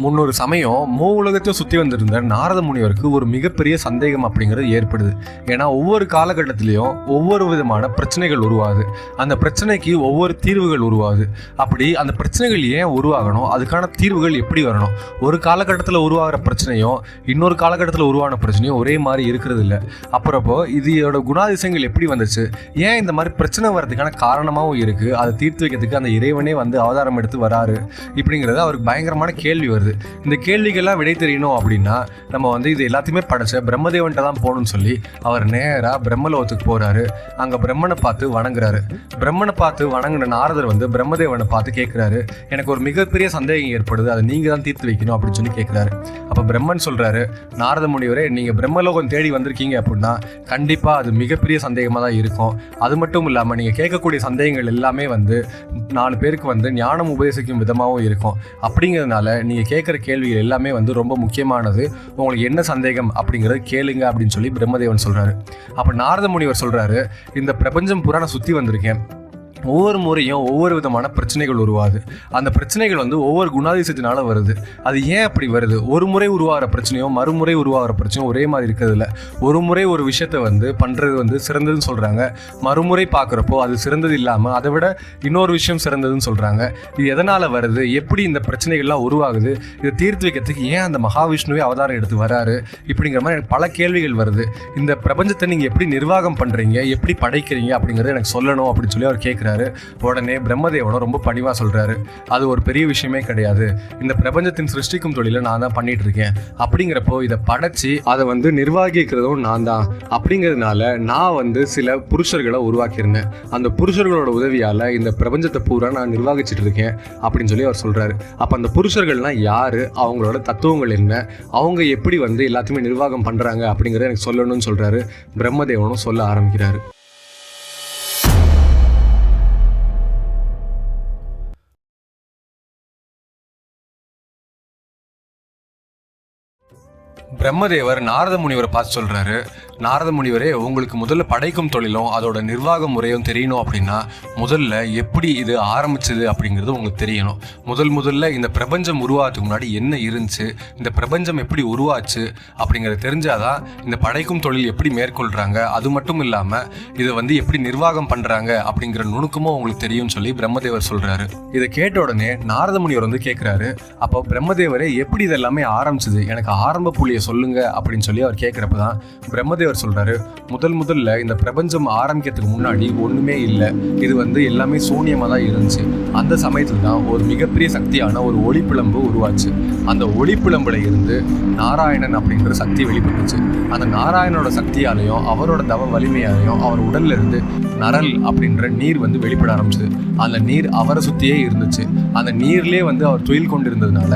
முன்னொரு சமயம் உலகத்தையும் சுற்றி வந்திருந்த நாரத முனிவருக்கு ஒரு மிகப்பெரிய சந்தேகம் அப்படிங்கிறது ஏற்படுது. ஏன்னா ஒவ்வொரு காலகட்டத்திலையும் ஒவ்வொரு விதமான பிரச்சனைகள் உருவாகுது. அந்த பிரச்சனைக்கு ஒவ்வொரு தீர்வுகள் உருவாகுது. அப்படி அந்த பிரச்சனைகள் ஏன் உருவாகணும், அதுக்கான தீர்வுகள் எப்படி வரணும்? ஒரு காலகட்டத்தில் உருவாகிற பிரச்சனையும் இன்னொரு காலகட்டத்தில் உருவான பிரச்சனையும் ஒரே மாதிரி இருக்கிறது இல்லை. அப்புறப்போ இதோட குணாதிசயங்கள் எப்படி வந்துச்சு, ஏன் இந்த மாதிரி பிரச்சனை வர்றதுக்கான காரணமாகவும் இருக்குது, அதை தீர்த்து வைக்கிறதுக்கு அந்த இறைவனே வந்து அவதாரம் எடுத்து வராரு இப்படிங்கிறது அவருக்கு பயங்கரமான கேள்வி வருது. இந்த கேள்விகள்லாம் விடை தெரியணும் அப்படின்னா நம்ம வந்து இது எல்லாத்தையுமே படைச்ச பிரம்மதேவன்ட்ட தான் போகணும்னு சொல்லி அவர் நேராக பிரம்மலோகத்துக்கு போறாரு. அங்க பிரம்மனை பார்த்து வணங்குறாரு. பிரம்மனை பார்த்து வணங்கின நாரதர் வந்து பிரம்மதேவனை பார்த்து கேட்கிறாரு, எனக்கு ஒரு மிகப்பெரிய சந்தேகம் ஏற்படுது, அதை நீங்க தான் தீர்த்து வைக்கணும் அப்படின்னு சொல்லி கேட்கிறாரு. அப்ப பிரம்மன் சொல்றாரு, நாரத முனிவரே, நீங்க பிரம்மலோகம் தேடி வந்திருக்கீங்க அப்படின்னா கண்டிப்பா அது மிகப்பெரிய சந்தேகமா தான் இருக்கும். அது மட்டும் இல்லாம நீங்க கேட்கக்கூடிய சந்தேகங்கள் எல்லாமே வந்து 4 பேருக்கு வந்து ஞானம் உபதேசிக்கும் விதமாகவும் இருக்கும். அப்படிங்கிறதுனால நீங்க கேட்குற கேள்விகள் எல்லாமே வந்து ரொம்ப முக்கியமானது. உங்களுக்கு என்ன சந்தேகம் அப்படிங்கிறது கேளுங்க அப்படின்னு சொல்லி பிரம்மதேவன் சொல்றாரு. அப்ப நாரத முனிவர் சொல்றாரு, இந்த பிரபஞ்சம் பூரா நான் சுத்தி வந்திருக்கேன். ஒவ்வொரு முறையும் ஒவ்வொரு விதமான பிரச்சனைகள் உருவாகுது. அந்த பிரச்சனைகள் வந்து ஒவ்வொரு குணாதிசயத்தினால வருது. அது ஏன் அப்படி வருது? ஒரு முறை உருவாகிற பிரச்சனையும் மறுமுறை உருவாகிற பிரச்சனையும் ஒரே மாதிரி இருக்கிறது இல்லை. ஒரு முறை ஒரு விஷயத்த வந்து பண்ணுறது வந்து சிறந்ததுன்னு சொல்கிறாங்க, மறுமுறை பார்க்குறப்போ அது சிறந்தது இல்லாமல் அதை விட இன்னொரு விஷயம் சிறந்ததுன்னு சொல்கிறாங்க. இது எதனால் வருது, எப்படி இந்த பிரச்சனைகள்லாம் உருவாகுது, இதை தீர்த்து வைக்கிறதுக்கு ஏன் அந்த மகாவிஷ்ணுவே அவதாரம் எடுத்து வராரு, இப்படிங்கிற மாதிரி எனக்கு பல கேள்விகள் வருது. இந்த பிரபஞ்சத்தை நீங்கள் எப்படி நிர்வாகம் பண்ணுறீங்க, எப்படி படைக்கிறீங்க அப்படிங்கிறத எனக்கு சொல்லணும் அப்படின்னு சொல்லி அவர் கேட்குறாரு. உடனே பிரம்மதேவனும் ரொம்ப பணிவா சொல்றாரு, அது ஒரு பெரிய விஷயமே கிடையாது, இந்த பிரபஞ்சத்தின் சிருஷ்டிக்கும் தொழிலை நான் தான் பண்ணிட்டு இருக்கேன். அப்படிங்கிறப்போ இதை படைச்சு அதை வந்து நிர்வகிக்கிறதும் நான் தான். அப்படிங்கிறதுனால நான் வந்து சில புருஷர்களை உருவாக்கியிருந்தேன். அந்த புருஷர்களோட உதவியால இந்த பிரபஞ்சத்தை பூரா நான் நிர்வகிச்சுட்டு இருக்கேன் அப்படின்னு சொல்லி அவர் சொல்றாரு. அப்ப அந்த புருஷர்கள்லாம் யாரு, அவங்களோட தத்துவங்கள் என்ன, அவங்க எப்படி வந்து எல்லாத்தையுமே நிர்வாகம் பண்றாங்க அப்படிங்கறத எனக்கு சொல்லணும்னு சொல்றாரு. பிரம்மதேவனும் சொல்ல ஆரம்பிக்கிறாரு. பிரம்மதேவர் நாரத முனிவரை பார்த்து சொல்றாரு, நாரத முனிவரே, உங்களுக்கு முதல்ல படைக்கும் தொழிலும் அதோட நிர்வாக முறையும் தெரியணும் அப்படின்னா முதல்ல எப்படி இது ஆரம்பிச்சது அப்படிங்கிறது உங்களுக்கு தெரியணும். முதல்ல இந்த பிரபஞ்சம் உருவாகிறதுக்கு முன்னாடி என்ன இருந்துச்சு, இந்த பிரபஞ்சம் எப்படி உருவாச்சு அப்படிங்கிறது தெரிஞ்சாதான் இந்த படைக்கும் தொழில் எப்படி மேற்கொள்றாங்க, அது மட்டும் இல்லாம இதை வந்து எப்படி நிர்வாகம் பண்றாங்க அப்படிங்கிற நுணுக்கமும் உங்களுக்கு தெரியும்னு சொல்லி பிரம்மதேவர் சொல்றாரு. இதை கேட்ட உடனே நாரத முனிவர் வந்து கேட்கிறாரு, அப்போ பிரம்மதேவரே எப்படி இதெல்லாமே ஆரம்பிச்சது, எனக்கு ஆரம்ப புள்ளியை சொல்லுங்க அப்படின்னு சொல்லி அவர் கேட்கிறப்பதான் பிரம்மதேவர் சொல்றாரு, முதல்ல இந்த பிரபஞ்சம் ஆரம்பிக்கிறதுக்கு முன்னாடி ஒண்ணுமே இல்லை, இது வந்து எல்லாமே சூன்யமா தான் இருந்துச்சு. அந்த சமயத்துல தான் ஒரு மிகப்பெரிய சக்தியான ஒரு ஒளிப்பிழம்பு உருவாச்சு. அந்த ஒளிப்பிழம்புல இருந்து நாராயணன் அப்படிங்கிற சக்தி வெளிப்பட்டுச்சு. அந்த நாராயணனோட சக்தியாலையும் அவரோட தவ வலிமையாலையும் அவர் உடல்ல இருந்து நரல் அப்படின்ற நீர் வந்து வெளிப்பட ஆரம்பிச்சது. அந்த நீர் அவரை சுத்தியே இருந்துச்சு. அந்த நீர்லயே வந்து அவர் துயில் கொண்டிருந்ததுனால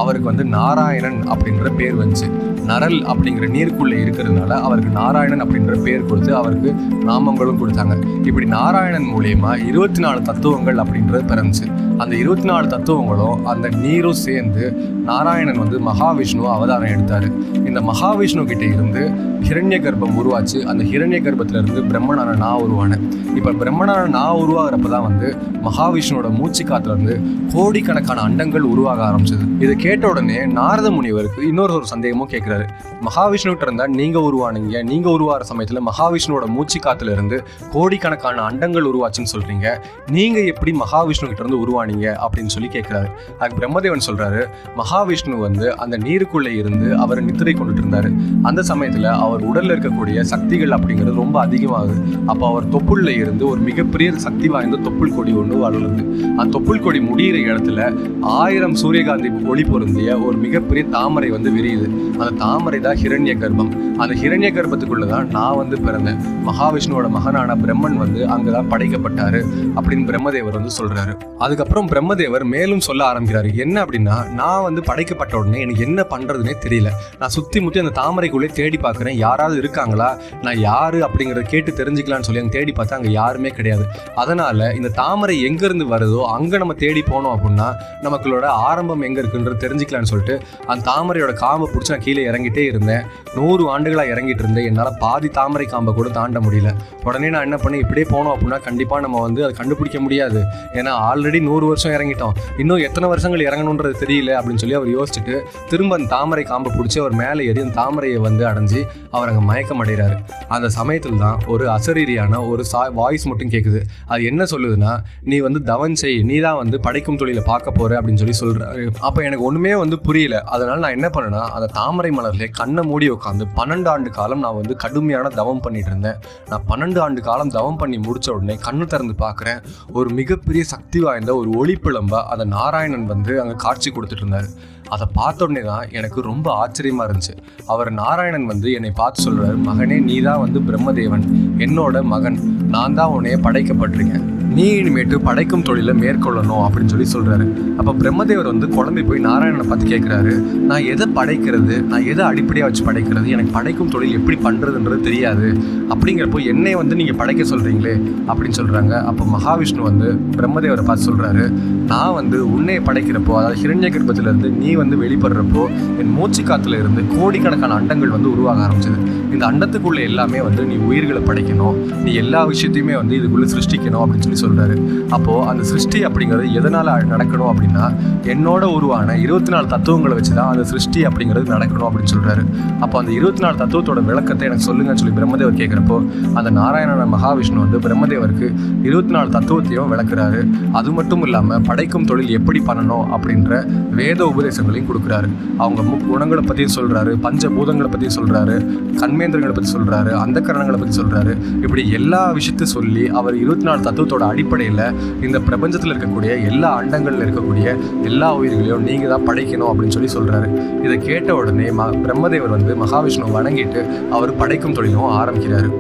அவருக்கு வந்து நாராயணன் அப்படின்ற பேர் வந்துச்சு. நரல் அப்படிங்கிற நீருக்குள்ள இருக்கிறதுனால அவருக்கு நாராயணன் அப்படின்ற பேர் கொடுத்து அவருக்கு நாமங்களும் கொடுத்தாங்க. இப்படி நாராயணன் மூலியமா 24 தத்துவங்கள் அப்படின்றது பிறந்துச்சு. அந்த 24 தத்துவங்களும் அந்த நீரும் சேர்ந்து நாராயணன் வந்து மகாவிஷ்ணுவை அவதாரம் எடுத்தாரு. இந்த மகாவிஷ்ணு கிட்ட இருந்து ஹிரண்ய கர்ப்பம் உருவாச்சு. அந்த ஹிரண்ய கர்ப்பத்துல இருந்து பிரம்மனான நான் உருவானேன். இப்ப பிரம்மனான நான் உருவாகிறப்பதான் வந்து மகாவிஷ்ணுவோட மூச்சு காத்துல இருந்து கோடிக்கணக்கான அண்டங்கள் உருவாக ஆரம்பிச்சது. இதை கேட்ட உடனே நாரத முனிவருக்கு இன்னொரு சந்தேகமும் கேட்கிறாரு, மகாவிஷ்ணு கிட்ட இருந்தா நீங்க உருவானீங்க, நீங்க உருவாகிற சமயத்துல மகாவிஷ்ணுவோட மூச்சு காத்துல இருந்து கோடிக்கணக்கான அண்டங்கள் உருவாச்சுன்னு சொல்றீங்க, நீங்க எப்படி மகாவிஷ்ணு கிட்ட இருந்து உருவானீங்க அப்படின்னு சொல்லி கேட்கிறாரு. அதுக்கு பிரம்மதேவன் சொல்றாரு, மகாவிஷ்ணு வந்து அந்த நீருக்குள்ள இருந்து அவர் நித்திரை கொண்டுட்டு இருந்தாரு. அந்த சமயத்துல அவர் உடல்ல இருக்கக்கூடிய சக்திகள் அப்படிங்கிறது ரொம்ப அதிகமாகுது. அப்போ அவர் தொப்புள்ள இருந்து ஒரு மிகப்பெரிய சக்தி வாய்ந்த தொப்புள் கொடி ஒன்று வளருது. அந்த தொப்புள் கொடி முடிகிற இடத்துல 1000 சூரியகாந்தி ஒளி பொருந்திய ஒரு மிகப்பெரிய தாமரை வந்து விரியுது. அந்த தாமரை தான் ஹிரண்ய கர்ப்பம். அந்த ஹிரண்ய கர்ப்பத்துக்குள்ளதான் நான் வந்து பிறந்தேன். மகாவிஷ்ணுவோட மகனான பிரம்மன் வந்து அங்கதான் படைக்கப்பட்டாரு அப்படின்னு பிரம்மதேவர் வந்து சொல்றாரு. அதுக்கப்புறம் பிரம்மதேவர் மேலும் சொல்ல ஆரம்பிக்கிறாரு, என்ன அப்படின்னா, நான் வந்து படைக்கப்பட்ட உடனே எனக்கு என்ன பண்றதுன்னே தெரியல. நான் சுத்தி முத்தி அந்த தாமரைக்குள்ளே தேடி பார்க்குறேன், யாராவது இருக்காங்களா, நான் யாரு அப்படிங்கிறத கேட்டு தெரிஞ்சுக்கலான்னு சொல்லி அங்கே தேடி பார்த்தா அங்கே யாருமே கிடையாது. அதனால இந்த தாமரை எங்க இருந்து வருதோ அங்க நம்ம தேடி போனோம் அப்படின்னா நமக்களோட ஆரம்பம் எங்க இருக்குன்றது தெரிஞ்சுக்கலான்னு சொல்லிட்டு அந்த தாமரையோட காம்பை பிடிச்சி நான் கீழே இறங்கிட்டே இருந்தேன். 100 ஆண்டுகளா இறங்கிட்டு இருந்தேன். என்னால் பாதி தாமரை காம்பை கூட தாண்ட முடியல. உடனே நான் என்ன பண்ணேன், இப்படியே போனோம் அப்படின்னா கண்டிப்பா நம்ம வந்து அதை கண்டுபிடிக்க முடியாது. ஏன்னா ஆல்ரெடி 100 வருஷம் இறங்கிட்டோம், இன்னும் எத்தனை வருஷங்கள் இறங்கணுன்றது தெரியல அப்படின்னு சொல்லி அவர் யோசிச்சுட்டு திரும்ப அந்த தாமரை காம்பை பிடிச்சி அவர் மேலே ஏறி அந்த தாமரையை வந்து அடைஞ்சு அவர் அங்கே மயக்கம் அடைகிறாரு. அந்த சமயத்தில் தான் ஒரு அசரீரியான ஒரு வாய்ஸ் மட்டும் கேட்குது. அது என்ன சொல்லுதுன்னா, நீ வந்து தவன் செய், நீ தான் வந்து படைக்கும் தொழிலை பார்க்க போற அப்படின்னு சொல்லி சொல்றாரு. அப்போ எனக்கு ஒன்றுமே வந்து புரியல. அதனால நான் என்ன பண்ணேன்னா, அந்த தாமரை மலர்ல கண்ணை மூடி உட்காந்து 12 ஆண்டு காலம் நான் வந்து கடுமையான தவம் பண்ணிட்டு இருந்தேன். நான் 12 ஆண்டு காலம் தவம் பண்ணி முடிச்ச உடனே கண்ணு திறந்து பார்க்குறேன், ஒரு மிகப்பெரிய சக்தி வாய்ந்த ஒரு ஒளிப்பிழம்பா அந்த நாராயணன் வந்து அங்கே காட்சி கொடுத்துட்டு இருந்தாரு. அதை பார்த்த உடனே தான் எனக்கு ரொம்ப ஆச்சரியமா இருந்துச்சு. அவர் நாராயணன் வந்து என்னை பார்த்து சொல்றாரு, மகனே நீ தான் வந்து பிரம்மதேவன், என்னோட மகன், நான் தான் உன்னைய படைக்கப்பட்டிருக்கேன், நீ இனிமேட்டு படைக்கும் தொழிலை மேற்கொள்ளணும் அப்படின்னு சொல்லி சொல்றாரு. அப்போ பிரம்மதேவர் வந்து குழம்பி போய் நாராயணனை பார்த்து கேட்குறாரு, நான் எதை படைக்கிறது, நான் எதை அடிப்படையாக வச்சு படைக்கிறது, எனக்கு படைக்கும் தொழில் எப்படி பண்ணுறதுன்றது தெரியாது, அப்படிங்கிறப்போ என்னை வந்து நீங்கள் படைக்க சொல்கிறீங்களே அப்படின்னு சொல்கிறாங்க. அப்போ மகாவிஷ்ணு வந்து பிரம்மதேவரை பார்த்து சொல்கிறாரு, நான் வந்து உன்னையை படைக்கிறப்போ, அதாவது ஹிரண்ய கர்ப்பத்திலேருந்து நீ வந்து வெளிப்படுறப்போ என் மூச்சு காத்துல இருந்து கோடிக்கணக்கான அண்டங்கள் வந்து உருவாக ஆரம்பிச்சது. இந்த அண்டத்துக்குள்ள எல்லாமே வந்து நீ உயிர்களை படைக்கணும், நீ எல்லா விஷயத்தையுமே வந்து இதுக்குள்ள சிருஷ்டிக்கணும் அப்படின்னு சொல்லி சொல்றாரு. அப்போ அந்த சிருஷ்டி அப்படிங்கிறது எதனால நடக்கணும் அப்படின்னா, என்னோட உருவான 24 தத்துவங்களை வச்சுதான் அந்த சிருஷ்டி அப்படிங்கிறது நடக்கணும் அப்படின்னு சொல்றாரு. அப்போ அந்த 24 தத்துவத்தோட விளக்கத்தை எனக்கு சொல்லுங்கன்னு சொல்லி பிரம்மதேவர் கேட்கிறப்போ, அந்த நாராயண மகாவிஷ்ணு வந்து பிரம்மதேவருக்கு 24 தத்துவத்தையும் விளக்குறாரு. அது மட்டும் இல்லாம படைக்கும் தொழில் எப்படி பண்ணணும் அப்படின்ற வேத உபதேசங்களையும் கொடுக்குறாரு. அவங்க குணங்களை பற்றியும் சொல்றாரு, பஞ்சபூதங்களை பற்றியும் சொல்றாரு, கண்மேந்திரங்களை பற்றி சொல்றாரு, அந்த கரணங்களை பற்றி சொல்றாரு. இப்படி எல்லா விஷயத்தையும் சொல்லி அவர் 24 தத்துவத்தோட அடிப்படையில் இந்த பிரபஞ்சத்தில் இருக்கக்கூடிய எல்லா அண்டங்களில் இருக்கக்கூடிய எல்லா உயிர்களையும் நீங்க தான் படைக்கணும் அப்படின்னு சொல்லி சொல்றாரு. இதை கேட்ட உடனே பிரம்மதேவர் வந்து மகாவிஷ்ணு வணங்கிட்டு அவர் படைக்கும் தொழிலும் ஆரம்பிக்கிறாரு.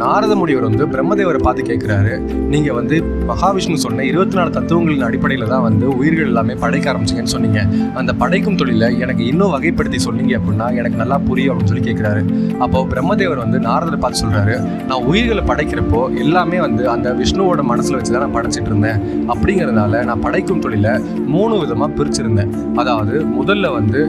நாரத முனிவர் வந்து பிரம்மதேவரை பார்த்து கேட்குறாரு, நீங்கள் வந்து மகாவிஷ்ணு சொன்ன 24 தத்துவங்களின் அடிப்படையில் தான் வந்து உயிர்கள் எல்லாமே படைக்க ஆரம்பிச்சிங்கன்னு சொன்னீங்க, அந்த படைக்கும் தொழிலை எனக்கு இன்னும் வகைப்படுத்தி சொன்னீங்க அப்படின்னா எனக்கு நல்லா புரியும் அப்படின்னு சொல்லி கேட்குறாரு. அப்போது பிரம்மதேவர் வந்து நாரதரை பார்த்து சொல்கிறாரு, நான் உயிர்களை படைக்கிறப்போ எல்லாமே வந்து அந்த விஷ்ணுவோட மனசில் வச்சு தான் நான் படைச்சிட்டு இருந்தேன், அப்படிங்கிறதுனால நான் படைக்கும் தொழிலை 3 விதமாக பிரிச்சிருந்தேன். அதாவது முதல்ல வந்து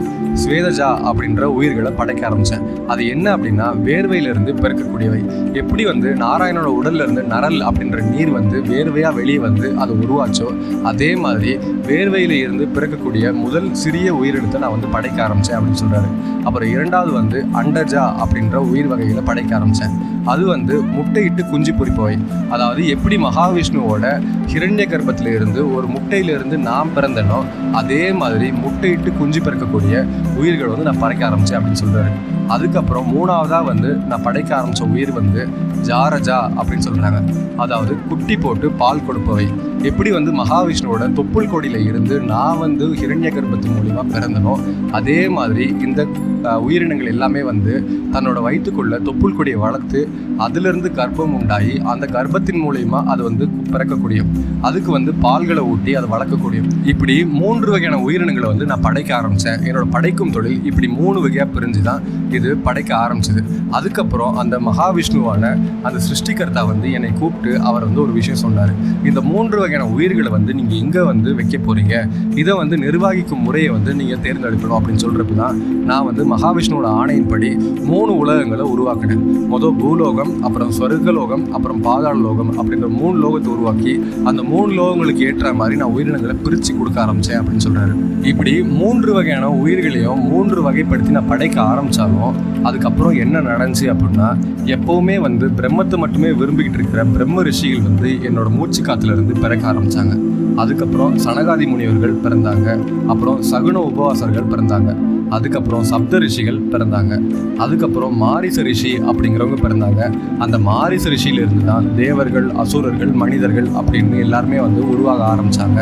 ஸ்வேதஜா அப்படின்ற உயிர்களை படைக்க ஆரம்பித்தேன். அது என்ன அப்படின்னா, வேர்வையிலிருந்து பிறக்கக்கூடியவை. எப்படி வந்து நாராயணனோட உடல்ல இருந்து நரல் அப்படின்ற நீர் வந்து வேர்வையா வெளியே வந்து அதை உருவாச்சோ, அதே மாதிரி வேர்வையில இருந்து பிறக்கக்கூடிய முதல் சிறிய உயிரினத்தை நான் வந்து படைக்க ஆரம்பிச்சேன் அப்படின்னு சொல்றாரு. அப்புறம் இரண்டாவது வந்து அண்டஜா அப்படின்ற உயிர் வகைகளை படைக்க ஆரம்பிச்சேன். அது வந்து முட்டையிட்டு குஞ்சு பொரிப்பவை. அதாவது எப்படி மகாவிஷ்ணுவோட ஹிரண்ய கர்ப்பத்தில இருந்து ஒரு முட்டையிலிருந்து நாம் பிறந்தனோ, அதே மாதிரி முட்டையிட்டு குஞ்சு பிறக்கக்கூடிய உயிர்கள் வந்து நான் படைக்க ஆரம்பிச்சேன் அப்படின்னு சொல்றாரு. அதுக்கப்புறம் 3ஆவதா வந்து நான் படைக்க ஆரம்பிச்ச உயிர் வந்து ஜாரஜா அப்படின்னு சொல்றாங்க. அதாவது குட்டி போட்டு பால் கொடுப்பவை. எப்படி வந்து மகாவிஷ்ணுவோட தொப்புள் கொடியில இருந்து நான் வந்து ஹிரண்ய கர்ப்பத்தின் மூலியமா பிறந்தனோ, அதே மாதிரி இந்த உயிரினங்கள் எல்லாமே வந்து தன்னோட வயிற்றுக்குள்ள தொப்புள் கொடியை வளர்த்து அதிலிருந்து கர்ப்பம் உண்டாகி அந்த கர்ப்பத்தின் மூலியமா அது வந்து பிறக்கக்கூடிய, அதுக்கு வந்து பால்களை ஊட்டி அதை வளர்க்கக்கூடிய, இப்படி 3 வகையான உயிரினங்களை வந்து நான் படைக்க ஆரம்பித்தேன். என்னோட படைக்கும் தொழில் இப்படி 3 வகையாக பிரிஞ்சு தான் இது படைக்க ஆரம்பிச்சது. அதுக்கப்புறம் அந்த மகாவிஷ்ணுவான அந்த சிருஷ்டிகர்த்தா வந்து என்னை கூப்பிட்டு அவர் வந்து ஒரு விஷயம் சொன்னார். இந்த 3 வகையான உயிர்களை வந்து நீங்கள் எங்கே வந்து வைக்க போகிறீங்க, இதை வந்து நிர்வாகிக்கும் முறையை வந்து நீங்கள் தேர்ந்தெடுக்கணும் அப்படின்னு சொல்கிறப்ப தான் நான் வந்து மகாவிஷ்ணுவோட ஆணையின்படி 3 உலகங்களை உருவாக்கினேன். முதல் பூலோகம், அப்புறம் சொர்க்கலோகம், அப்புறம் பாதாள லோகம் அப்படின்ற 3 லோகத்தை உருவாக்கி அந்த 3 லோகங்களுக்கு ஏற்ற மாதிரி நான் உயிரினங்களை பிரித்து கொடுக்க ஆரம்பித்தேன் அப்படின்னு சொல்கிறாரு. இப்படி 3 வகையான உயிர்களையும் 3 வகைப்படுத்தி நான் படைக்க ஆரம்பித்தாலும் அதுக்கப்புறம் என்ன நடந்துச்சு அப்படின்னா, எப்போவுமே வந்து பிரம்மத்தை மட்டுமே விரும்பிக்கிட்டு இருக்கிற பிரம்ம ரிஷிகள் வந்து என்னோட மூச்சு காத்துல இருந்து பிறக்க ஆரம்பித்தாங்க. அதுக்கப்புறம் சனகாதி முனிவர்கள் பிறந்தாங்க, அப்புறம் சகுன உபவாசர்கள் பிறந்தாங்க, அதுக்கப்புறம் சப்த ரிஷிகள் பிறந்தாங்க, அதுக்கப்புறம் மாரிச ரிஷி அப்படிங்கிறவங்க பிறந்தாங்க. அந்த மாரிச ரிஷியிலிருந்து தான் தேவர்கள், அசுரர்கள், மனிதர்கள் அப்படின்னு எல்லாருமே வந்து உருவாக ஆரம்பிச்சாங்க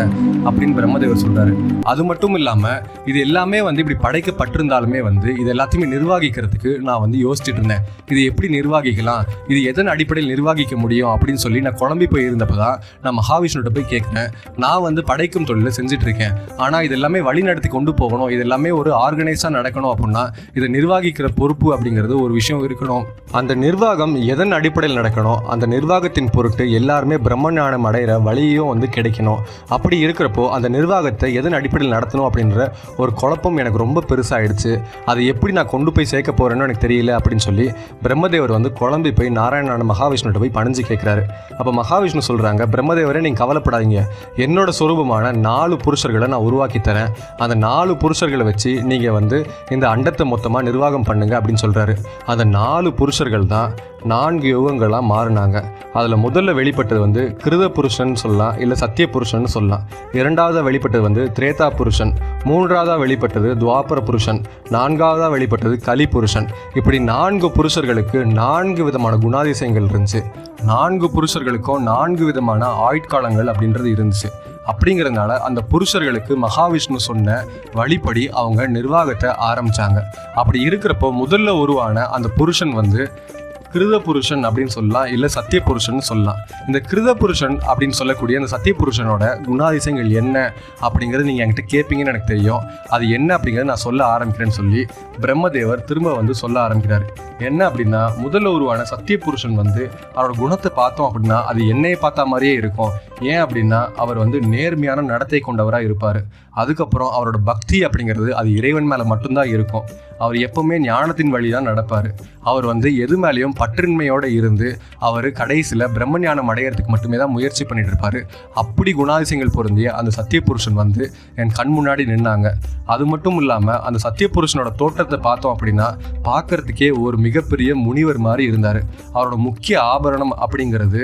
அப்படின்னு பிரம்மதேவர் சொல்றாரு. அது மட்டும் இல்லாம இது எல்லாமே வந்து இப்படி படைக்கப்பட்டிருந்தாலுமே வந்து இது எல்லாத்தையுமே நிர்வகிக்கிறதுக்கு நான் வந்து யோசிச்சுட்டு இருந்தேன். இது எப்படி நிர்வகிக்கலாம், இது எதன் அடிப்படையில் நிர்வகிக்க முடியும் அப்படின்னு சொல்லி நான் குழம்பி போய் இருந்தப்பதான் நான் மகாவிஷ்ணுகிட்ட போய் கேட்கிறேன், நான் வந்து படைக்கும் தொழிலை செஞ்சுட்டு இருக்கேன், ஆனா இது எல்லாமே வழி நடத்தி கொண்டு போகணும், இது எல்லாமே ஒரு ஆர்கனைஸ் ஆர்கனைஸாக நடக்கணும் அப்படின்னா இதை நிர்வகிக்கிற பொறுப்பு அப்படிங்கிறது ஒரு விஷயம் இருக்கணும். அந்த நிர்வாகம் எதன் அடிப்படையில் நடக்கணும், அந்த நிர்வாகத்தின் பொருட்டு எல்லாருமே பிரம்ம ஞானம் அடைகிற வழியும் வந்து கிடைக்கணும். அப்படி இருக்கிறப்போ அந்த நிர்வாகத்தை எதன் அடிப்படையில் நடத்தணும் அப்படின்ற ஒரு குழப்பம் எனக்கு ரொம்ப பெருசாகிடுச்சு. அதை எப்படி நான் கொண்டு போய் சேர்க்க போகிறேன்னு எனக்கு தெரியல அப்படின்னு சொல்லி பிரம்மதேவர் வந்து குழம்பி போய் நாராயண மகாவிஷ்ணுகிட்ட போய் பணிஞ்சு கேட்குறாரு. அப்போ மகாவிஷ்ணு சொல்கிறாங்க, பிரம்மதேவரே நீங்கள் கவலைப்படாதீங்க, என்னோட சொரூபமான 4 புருஷர்களை நான் உருவாக்கி தரேன். அந்த 4 புருஷர்களை வச்சு நீங்கள் வந்து இந்த அண்டத்தை மொத்தமாக நிர்வாகம் பண்ணுங்க அப்படின்னு சொல்கிறாரு. அந்த 4 புருஷர்கள் தான் 4 யுகங்களாக மாறினாங்க. அதில் முதல்ல வெளிப்பட்டது வந்து கிருத புருஷன் சொல்லலாம், இல்லை சத்திய புருஷன் சொல்லலாம். இரண்டாவதாக வெளிப்பட்டது வந்து திரேதா புருஷன். மூன்றாவதாக வெளிப்பட்டது துவாபர புருஷன். நான்காவதாக வெளிப்பட்டது கலி புருஷன். இப்படி 4 புருஷர்களுக்கு 4 விதமான குணாதிசயங்கள் இருந்துச்சு. 4 புருஷர்களுக்கும் 4 விதமான ஆயுட்காலங்கள் அப்படின்றது இருந்துச்சு. அப்படிங்கிறதுனால அந்த புருஷர்களுக்கு மகாவிஷ்ணு சொன்ன வழிப்படி அவங்க நிர்வாகத்தை ஆரம்பிச்சாங்க. அப்படி இருக்கிறப்போ முதல்ல உருவான அந்த புருஷன் வந்து கிருத புருஷன் அப்படின்னு சொல்லலாம், இல்லை சத்திய புருஷன் சொல்லலாம். இந்த கிருத புருஷன் அப்படின்னு சொல்லக்கூடிய அந்த சத்திய புருஷனோட குணாதிசயங்கள் என்ன அப்படிங்கிறது நீங்கள் என்கிட்ட கேட்பீங்கன்னு எனக்கு தெரியும். அது என்ன அப்படிங்கிறத நான் சொல்ல ஆரம்பிக்கிறேன்னு சொல்லி பிரம்மதேவர் திரும்ப வந்து சொல்ல ஆரம்பிக்கிறாரு. என்ன அப்படின்னா, முதல்ல உருவான சத்திய புருஷன் வந்து அவரோட குணத்தை பார்த்தோம் அப்படின்னா அது என்னையை பார்த்தா மாதிரியே இருக்கும். ஏன் அப்படின்னா அவர் வந்து நேர்மையான நடத்தை கொண்டவராக இருப்பார். அதுக்கப்புறம் அவரோட பக்தி அப்படிங்கிறது அது இறைவன் மேலே மட்டும்தான் இருக்கும். அவர் எப்பவுமே ஞானத்தின் வழி தான் நடப்பார். அவர் வந்து எது மேலேயும் பற்றின்மையோடு இருந்து அவர் கடைசியில் பிரம்ம ஞானம் அடையிறதுக்கு மட்டுமே தான் முயற்சி பண்ணிட்டு இருப்பார். அப்படி குணாதிசயங்கள் பொருந்திய அந்த சத்திய புருஷன் வந்து என் கண் முன்னாடி நின்னாங்க. அது மட்டும் இல்லாமல் அந்த சத்திய புருஷனோட தோற்றத்தை பார்த்தோம் அப்படின்னா பார்க்கறதுக்கே ஒரு மிகப்பெரிய முனிவர் மாதிரி இருந்தார். அவரோட முக்கிய ஆபரணம் அப்படிங்கிறது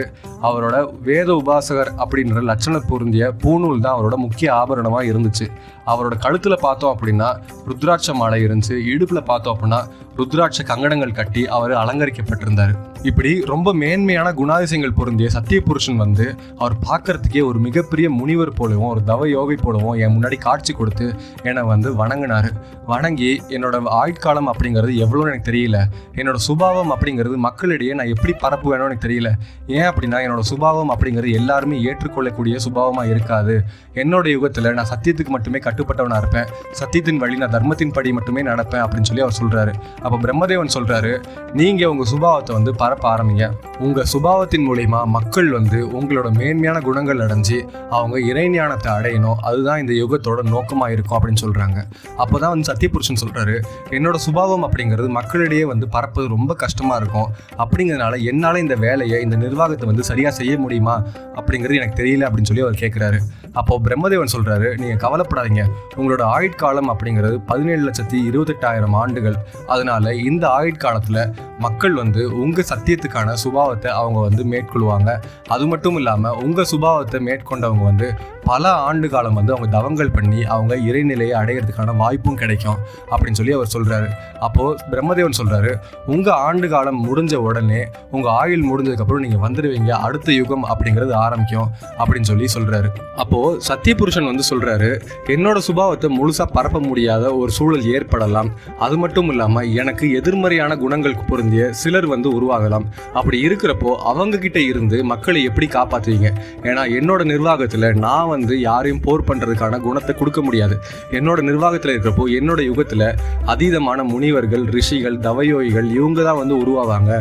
அவரோட வேத உபாசகர் அப்படின்ற லட்சணம் பொருந்திய பூநூல் தான் அவரோட முக்கிய ஆபரணமாக இருந்துச்சு. அவரோட கழுத்தில் பார்த்தோம் அப்படின்னா ருத்ராட்ச மாலை இருந்துச்சு. இடுப்பில் பார்த்தோம் அப்படின்னா ருத்ராட்ச கங்கணங்கள் கட்டி அவர் அலங்கரிக்கப்பட்டிருந்தார். இப்படி ரொம்ப மேன்மையான குணாதிசயங்கள் பொருந்திய சத்திய புருஷன் வந்து அவர் பார்க்கறதுக்கே ஒரு மிகப்பெரிய முனிவர் போலவும் ஒரு தவ யோகை போலவும் என் முன்னாடி காட்சி கொடுத்து என்னை வந்து வணங்கினார். வணங்கி என்னோட ஆயுட்காலம் அப்படிங்கிறது எவ்வளோன்னு எனக்கு தெரியல, என்னோட சுபாவம் அப்படிங்கிறது மக்களிடையே நான் எப்படி பரப்பு வேணும்னு எனக்கு தெரியல. ஏன் அப்படின்னா என்னோட சுபாவம் அப்படிங்கிறது எல்லாருமே ஏற்றுக்கொள்ளக்கூடிய சுபாவமாக இருக்காது. என்னோட யுகத்தில் நான் சத்தியத்துக்கு மட்டுமே கட்டுப்பட்டவனாக இருப்பேன், சத்தியத்தின் வழி நான் தர்மத்தின் படி மட்டுமே நடப்பேன் அப்படின்னு சொல்லி அவர் சொல்கிறாரு. அப்போ பிரம்மதேவன் சொல்கிறாரு, நீங்கள் உங்கள் சுபாவத்தை வந்து பரப்ப ஆரம்பிங்க. உங்கள் சுபாவத்தின் மூலிமா மக்கள் வந்து உங்களோட மேன்மையான குணங்கள் அடைஞ்சு அவங்க இறைஞானத்தை அடையணும். அதுதான் இந்த யுகத்தோட நோக்கமாக இருக்கும் அப்படின்னு சொல்கிறாங்க. அப்போ தான் வந்து சத்தியபுருஷன் சொல்கிறாரு, என்னோட சுபாவம் அப்படிங்கிறது மக்களிடையே வந்து பரப்பது ரொம்ப கஷ்டமாக இருக்கும். அப்படிங்கிறதுனால என்னால் இந்த வேலையை இந்த நிர்வாகத்தை வந்து சரியாக செய்ய முடியுமா அப்படிங்கிறது எனக்கு தெரியல அப்படின்னு சொல்லி அவர் கேட்குறாரு. அப்போது பிரம்மதேவன் சொல்கிறாரு, நீங்கள் கவலைப்படாதீங்க, உங்களோட ஆயுட்காலம் அப்படிங்கிறது 17,28,000 ஆண்டுகள். அதனால இந்த ஆயுட்காலத்தில் மக்கள் வந்து உங்கள் சத்தியத்துக்கான சுபாவத்தை அவங்க வந்து மேற்கொள்வாங்க. அது மட்டும் இல்லாமல் உங்கள் சுபாவத்தை மேற்கொண்டவங்க வந்து பல ஆண்டு காலம் வந்து அவங்க தவங்கள் பண்ணி அவங்க இறைநிலையை அடையிறதுக்கான வாய்ப்பும் கிடைக்கும் அப்படின்னு சொல்லி அவர் சொல்கிறாரு. அப்போது பிரம்மதேவன் சொல்கிறாரு, உங்கள் ஆண்டு காலம் முடிஞ்ச உடனே உங்கள் ஆயுள் முடிஞ்சதுக்கப்புறம் நீங்கள் வந்துடுவீங்க, அடுத்த யுகம் அப்படிங்கிறது ஆரம்பிக்கும் அப்படின்னு சொல்லி சொல்கிறாரு. அப்போது சத்தியபுருஷன் வந்து சொல்கிறாரு, என்னோட சுபாவத்தை முழுசாக பரப்ப முடியாத ஒரு சூழல் ஏற்படலாம். அது மட்டும் இல்லாமல் எனக்கு எதிர்மறையான குணங்களுக்கு பொருந்திய சிலர் வந்து உருவாகலாம். அப்படி இருக்கிறப்போ அவங்க கிட்ட இருந்து மக்களை எப்படி காப்பாற்றுவீங்க? ஏன்னா என்னோட நிர்வாகத்தில் நான் வந்து யாரையும் போர் பண்ணுறதுக்கான குணத்தை கொடுக்க முடியாது. என்னோட நிர்வாகத்தில் இருக்கிறப்போ என்னோட யுகத்தில் அதீதமான முனிவர்கள், ரிஷிகள், தவயோகிகள் இவங்க தான் வந்து உருவாவாங்க.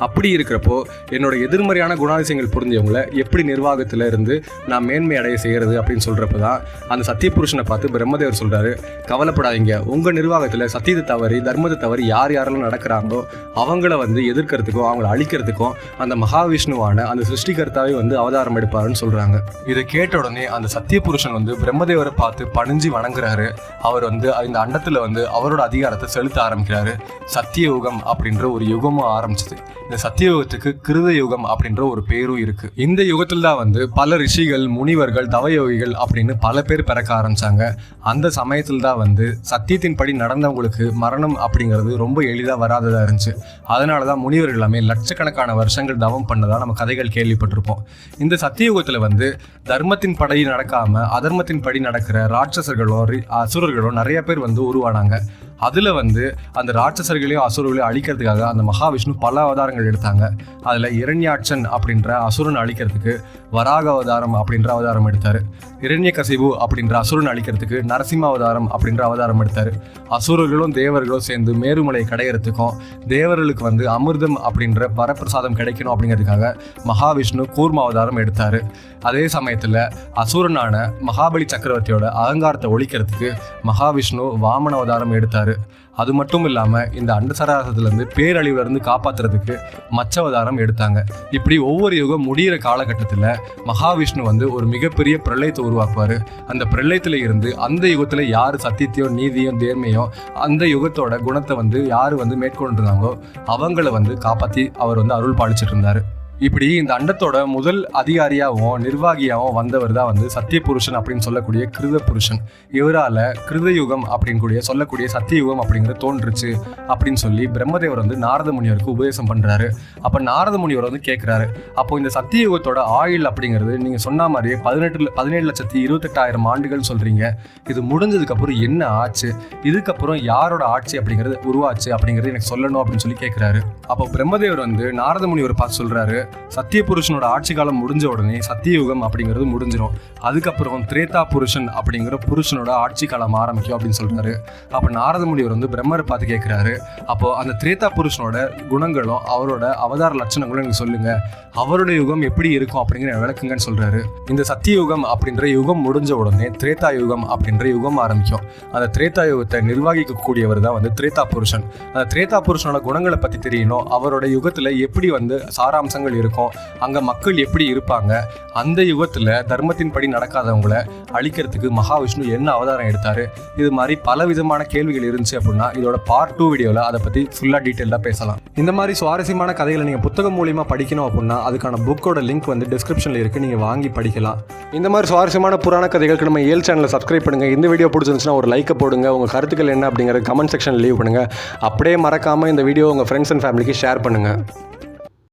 அப்படி இருக்கிறப்போ என்னோட எதிர்மறையான குணாதிசயங்கள் புரிஞ்சவங்களை எப்படி நிர்வாகத்தில் இருந்து நான் மேன்மை அடைய செய்கிறது அப்படின்னு சொல்கிறப்ப தான் அந்த சத்தியபுருஷனை பார்த்து பிரம்மதேவர் சொல்கிறாரு, கவலைப்படாதீங்க, உங்கள் நிர்வாகத்தில் சத்தியத்தை தவறி தர்மத்தை தவறி யாரெல்லாம் நடக்கிறாங்களோ அவங்கள வந்து எதிர்க்கிறதுக்கும் அவங்கள அழிக்கிறதுக்கும் அந்த மகாவிஷ்ணுவான அந்த சிருஷ்டிகர்த்தாவே வந்து அவதாரம் எடுப்பாருன்னு சொல்கிறாங்க. இதை கேட்ட உடனே அந்த சத்தியபுருஷன் வந்து பிரம்மதேவரை பார்த்து பணிஞ்சு வணங்குறாரு. அவர் வந்து இந்த அண்டத்தில் வந்து அவரோட அதிகாரத்தை செலுத்த ஆரம்பிக்கிறாரு. சத்தியயுகம் அப்படின்ற ஒரு யுகமும் ஆரம்பிச்சது. இந்த சத்தியயுகத்துக்கு கிருத யுகம் அப்படின்ற ஒரு பேரும் இருக்கு. இந்த யுகத்தில் தான் வந்து பல ரிஷிகள், முனிவர்கள், தவயோகிகள் அப்படின்னு பல பேர் பிறக்க ஆரம்பிச்சாங்க. அந்த சமயத்தில் தான் வந்து சத்தியத்தின் படி நடந்தவங்களுக்கு மரணம் அப்படிங்கிறது ரொம்ப எளிதாக வராததாக இருந்துச்சு. அதனால தான் முனிவர்கள் எல்லாமே லட்சக்கணக்கான வருஷங்கள் தவம் பண்ணதான் நம்ம கதைகள் கேள்விப்பட்டிருப்போம். இந்த சத்தியயுகத்தில் வந்து தர்மத்தின் படி நடக்காம அதர்மத்தின் படி நடக்கிற ராட்சசர்களோ அசுரர்களோ நிறைய பேர் வந்து உருவானாங்க. அதில் வந்து அந்த ராட்சசர்களையும் அசுரர்களையும் அழிக்கிறதுக்காக அந்த மகாவிஷ்ணு பல அவதாரங்கள் எடுத்தாங்க. அதில் இரண்யாட்சன் அப்படின்ற அசுரன் அழிக்கிறதுக்கு வராக அவதாரம் அப்படின்ற அவதாரம் எடுத்தார். இரண்யகசிபு அப்படின்ற அசுரன் அழிக்கிறதுக்கு நரசிம்ம அவதாரம் அப்படின்ற அவதாரம் எடுத்தார். அசுரர்களும் தேவர்களும் சேர்ந்து மேருமலையை கடையிறதுக்கும் தேவர்களுக்கு வந்து அமிர்தம் அப்படின்ற வரப்பிரசாதம் கிடைக்கணும் அப்படிங்கிறதுக்காக மகாவிஷ்ணு கூர்ம அவதாரம் எடுத்தார். அதே சமயத்தில் அசுரனான மகாபலி சக்கரவர்த்தியோட அகங்காரத்தை ஒழிக்கிறதுக்கு மகாவிஷ்ணு வாமன அவதாரம் எடுத்தார். அது மட்டும் இல்லாமல் இந்த அண்டசராசத்துலேருந்து பேரழிவுலேருந்து காப்பாற்றுறதுக்கு மச்ச அவதாரம் எடுத்தாங்க. இப்படி ஒவ்வொரு யுகம் முடிகிற காலகட்டத்தில் மகாவிஷ்ணு வந்து ஒரு மிகப்பெரிய பிரளயத்தை உருவாக்குவார். அந்த பிரளயத்தில் இருந்து அந்த யுகத்தில் யார் சத்தியத்தையும் நீதியும் நேர்மையும் அந்த யுகத்தோட குணத்தை வந்து யார் வந்து மேற்கொண்டிருந்தாங்களோ அவங்கள வந்து காப்பாற்றி அவர் வந்து அருள் பாலிச்சிட்டு இருந்தார். இப்படி இந்த அண்டத்தோட முதல் அதிகாரியாகவும் நிர்வாகியாகவும் வந்தவர் தான் வந்து சத்திய புருஷன் அப்படின்னு சொல்லக்கூடிய கிருத புருஷன். இவரால் கிருதயுகம் அப்படின்னு சொல்லக்கூடிய சத்தியயுகம் அப்படிங்கிறது தோன்றுச்சு அப்படின்னு சொல்லி பிரம்மதேவர் வந்து நாரத முனிவருக்கு உபதேசம் பண்ணுறாரு. அப்போ நாரத முனிவர் வந்து கேட்குறாரு, அப்போ இந்த சத்தியயுகத்தோட ஆயுள் அப்படிங்கிறது நீங்கள் சொன்ன மாதிரியே 17,28,000 ஆண்டுகள் சொல்கிறீங்க. இது முடிஞ்சதுக்கப்புறம் என்ன ஆச்சு, இதுக்கப்புறம் யாரோட ஆட்சி அப்படிங்கிறது உருவாச்சு அப்படிங்கிறது எனக்கு சொல்லணும் அப்படின்னு சொல்லி கேட்குறாரு. அப்போ பிரம்மதேவர் வந்து நாரத முனிவர் பார்த்து சொல்கிறாரு, சத்திய புருஷனோட ஆட்சி காலம் முடிஞ்ச உடனே சத்தியயுகம் அப்படிங்கிறது முடிஞ்சிடும். அதுக்கப்புறம் திரேதா புருஷன் அப்படிங்கிற புருஷனோட ஆட்சி காலம் ஆரம்பிக்கும் அப்படின்னு சொல்றாரு. அப்போ நாரத முனிவர் வந்து பிரம்மரை பார்த்து கேட்கிறாரு, அப்போ அந்த திரேதா புருஷனோட குணங்களும் அவரோட அவதார லட்சணங்களும் எனக்கு சொல்லுங்க, அவரோட யுகம் எப்படி இருக்கும் அப்படிங்கிற விளக்குங்கன்னு சொல்றாரு. இந்த சத்தியயுகம் அப்படின்ற யுகம் முடிஞ்ச உடனே திரேதா யுகம் அப்படின்ற யுகம் ஆரம்பிக்கும். அந்த திரேதா யுகத்தை நிர்வகிக்கக்கூடியவர் தான் வந்து திரேதா புருஷன். அந்த திரேதா புருஷனோட குணங்களை பத்தி தெரியணும், அவரோட யுகத்துல எப்படி வந்து சாராம்சங்கள் இருக்கும், அங்க மக்கள் எப்படி இருப்பாங்க, அந்த யுகத்துல தர்மத்தின் படி நடக்காதவங்களை அழிக்கிறதுக்கு மகாவிஷ்ணு என்ன அவதாரம் எடுத்தாரு, இது மாதிரி பல விதமான கேள்விகள் இருந்துச்சு அப்படின்னா இதோட பார்ட் 2 வீடியோவில் அதை பற்றி ஃபுல்லாக டீட்டெயிலாக பேசலாம். இந்த மாதிரி சுவாரஸ்யமான கதைகளை நீங்கள் புத்தகம் மூலியமா படிக்கணும் அப்படின்னா அதுக்கான புக்கோட லிங்க் வந்து டிஸ்கிரிப்ஷனில் இருக்குது, நீங்கள் வாங்கி படிக்கலாம். இந்த மாதிரி சுவாரஸ்யமான புராண கதைகளுக்கு நம்ம ஏல் சேனலை சப்ஸ்கிரைப் பண்ணுங்கள். இந்த வீடியோ பிடிச்சிருந்துச்சுன்னா ஒரு லைக்கை போடுங்க, உங்கள் கருத்துக்கள் என்ன அப்படிங்கிற கமெண்ட் செக்ஷன் லீவ் பண்ணுங்கள். அப்படியே மறக்காமல் இந்த வீடியோ உங்கள் ஃப்ரெண்ட்ஸ் அண்ட் ஃபேமிலிக்கு ஷேர் பண்ணுங்கள்.